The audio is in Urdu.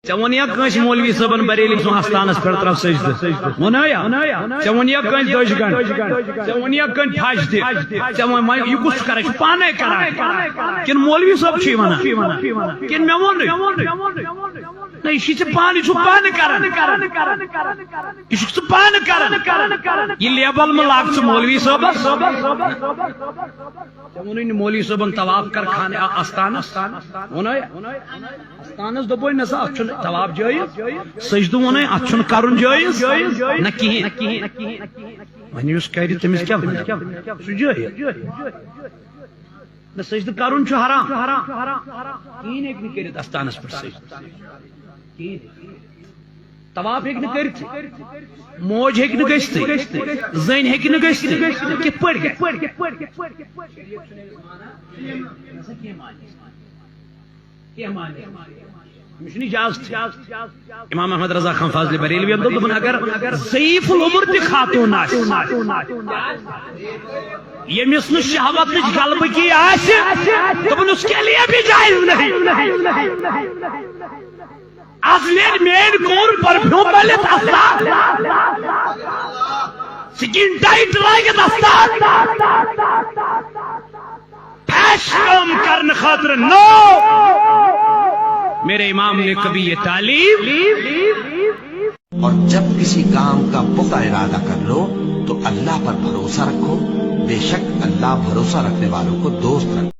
چونیا کنس مولوی صاحبن بریلی سن آستانس پہ ترو سجدہ ونیا چونیا کن دش گن چونیا کن پھش دے چون یہ کس کرے پانے کرا کن مولوی صاحب چھ ونا کن مے ون نہیں یہ پانے کران یہ پانے کران یہ لیبل میں لاگ مولوی صاحب مولوی صاحبن طواف کر خانے آستانس آستانس دپو نسا ات طواف جائز سجدہ ون ات کرن جائز نہ کہین ون اس کر تمس کیا سہ جائز نہ سجدہ کرن حرام کہین ہیک نہ کرت آستانس پہ سجدہ طواف ہیک نہ کرت موج ہیک نہ گژھت زن ہیک نہ گژھت کت پڑ امام احمد رضا خان فاضل بریلوی دپن اگر ضعیف العمر تہ خاتون یمس نہ شہوت غلبہ کی دپن اس کے لیے بھی جائز نہیں مین کور پرفیوم ملت سکن ٹائٹ لگت فیشن کرنے خاطر نو میرے امام نے کبھی یہ تعلیم اور جب کسی کام کا پختہ ارادہ کر لو تو اللہ پر بھروسہ رکھو، بے شک اللہ بھروسہ رکھنے والوں کو دوست رکھو۔